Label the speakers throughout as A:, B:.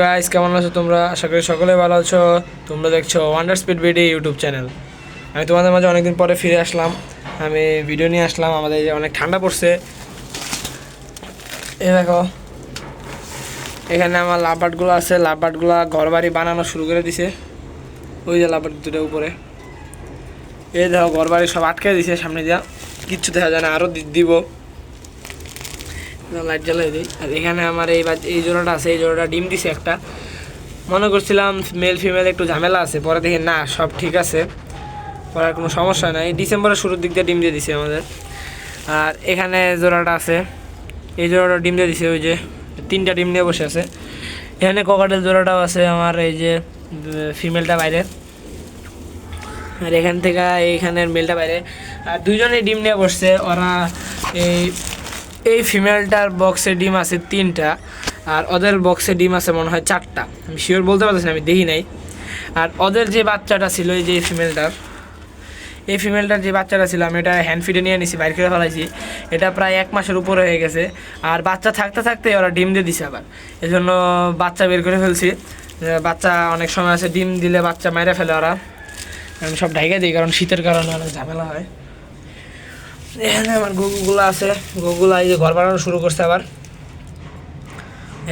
A: Guys কেমন আছো তোমরা? আশা করি সকলে ভালো আছো। তোমরা দেখছো ওয়ান্ডার স্পিড ভিডি ইউটিউব চ্যানেল। আমি তোমাদের মাঝে অনেকদিন পরে ফিরে আসলাম। আমি ভিডিও নিয়ে আসলাম। আমাদের অনেক ঠান্ডা পড়ছে। এই দেখো, এখানে আমার লাভবার্ডগুলো আছে। লাভবার্ডগুলো ঘর বাড়ি বানানো শুরু করে দিছে। ওই যে লাভবার্ড দুটো উপরে, এই দেখো ঘর বাড়ি সব আটকে দিছে সামনে দিয়া, কিচ্ছু দেখা যায় না। আরও দিব, লাইট জ্বালাই দিই। আর এখানে আমার এই জোড়াটা আছে, এই জোড়াটা ডিম দিছে একটা। মনে করছিলাম মেল ফিমেল একটু ঝামেলা আছে, পরে দেখি না, সব ঠিক আছে, পরে আর কোনো সমস্যা নাই। ডিসেম্বরের শুরুর দিক দিয়ে ডিম দিয়ে দিছে আমাদের। আর এখানে জোড়াটা আছে, এই জোড়াটা ডিম দিয়ে দিছে, ওই যে তিনটা ডিম নিয়ে বসে আছে। এখানে ককাটেল জোড়াটাও আছে আমার, এই যে ফিমেলটা বাইরে, আর এখান থেকে এইখানের মেলটা বাইরে। আর দুইজনেই ডিম নিয়ে বসছে ওরা। এই ফিমেলটার বক্সে ডিম আছে 3টা, আর ওদের বক্সে ডিম আছে মনে হয় 4টা। আমি শিওর বলতে পারতেছি না, আমি দেখি নাই। আর ওদের যে বাচ্চাটা ছিল, এই যে এই ফিমেলটার যে বাচ্চাটা ছিল, আমি এটা হ্যান্ড ফিডে নিয়ে নিছি, বাইর করে ফেলাইছি। এটা প্রায় 1 মাসের উপরে হয়ে গেছে। আর বাচ্চা থাকতে থাকতে ওরা ডিম দিয়ে দিছে আবার, এই জন্য বাচ্চা বের করে ফেলছি। বাচ্চা অনেক সময় আছে ডিম দিলে বাচ্চা মাইরা ফেলে ওরা। আমি সব ঢাইকা দিই, কারণ শীতের কারণে অনেক ঝামেলা হয়। এখানে আমার গরুগুলো আছে। গরুগুলো এই যে ঘর বানানো শুরু করছে আবার।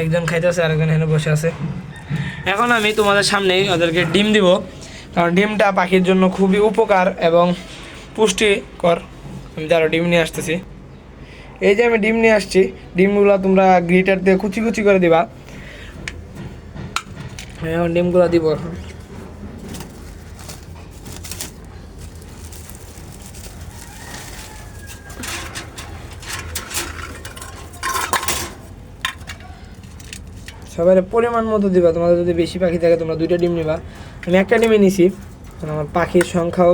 A: একজন খাইতেছে, আরেকজন এখানে বসে আছে। এখন আমি তোমাদের সামনেই ওদেরকে ডিম দিব, কারণ ডিমটা পাখির জন্য খুবই উপকার এবং পুষ্টিকর। আমি আরও ডিম নিয়ে আসতেছি। এই যে আমি ডিম নিয়ে আসছি, ডিমগুলো তোমরা গ্রিটার দিয়ে কুচি কুচি করে দিবা। এখন ডিমগুলো দিব। সবাই পরিমাণ মতো দিবা। তোমাদের যদি বেশি পাখি থাকে তোমরা 2টা ডিম নিবা। আমি একটা ডিমই নিছি, কারণ আমার পাখির সংখ্যাও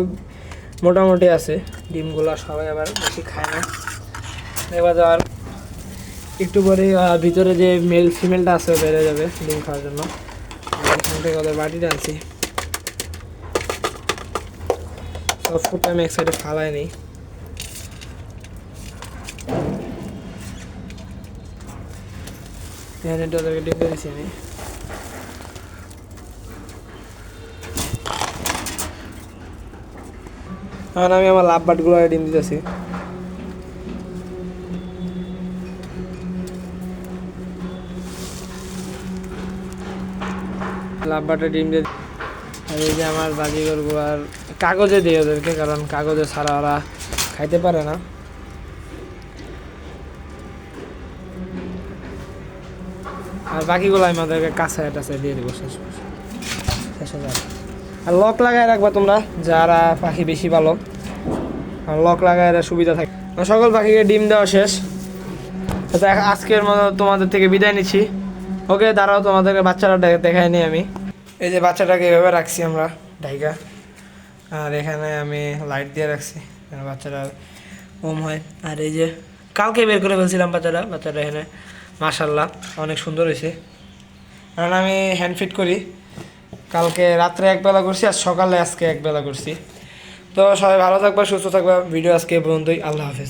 A: মোটামুটি আছে। ডিমগুলো সবাই আবার বেশি খায় না। এবার আর একটু পরে ভিতরে যে মেল ফিমেলটা আছে বেড়ে যাবে ডিম খাওয়ার জন্য। এখান থেকে ওদের বাটিটা আনছি। সব ফুটটা আমি এক সাইডে ফালাই নিই। এখানে ওদেরকে ডিম দিয়েছি আমি। এখন আমি আমার লাভবার্ডগুলো ডিম দিতেছি। লাভবার্ডের ডিম দিয়ে, আর এই যে আমার বাজিগরগুলো আর কাগজে দিই ওদেরকে, কারণ কাগজে ছাড়া ওরা খাইতে পারে না। আর বাকিগুলো আমি ওদেরকে কাঁচায় টাছায় দিয়ে দেবো শেষ হয়ে যাবে। আর লক লাগাই রাখবা তোমরা, যারা পাখি বেশি ভালো, আর লক লাগাই সুবিধা থাকে। সকল পাখিকে ডিম দেওয়া শেষ। তো আজকের মতো তোমাদের থেকে বিদায় নিচ্ছি। ওকে, দাঁড়াও, তোমাদেরকে বাচ্চাটা দেখাই নিই আমি। এই যে বাচ্চাটাকে এভাবে রাখছি আমরা ঢাইকা, আর এখানে আমি লাইট দিয়ে রাখছি বাচ্চাটা ওম হয়। আর এই যে কালকে বের করে ফেলছিলাম বাচ্চাটা এখানে মাশাআল্লাহ অনেক সুন্দর হয়েছে। কারণ আমি হ্যান্ড ফিট করি, কালকে রাত্রে একবেলা করছি, আর সকালে আজকে একবেলা করছি। তো সবাই ভালো থাকবা, সুস্থ থাকবা। ভিডিও আজকে এই পর্যন্তই। আল্লাহ হাফেজ।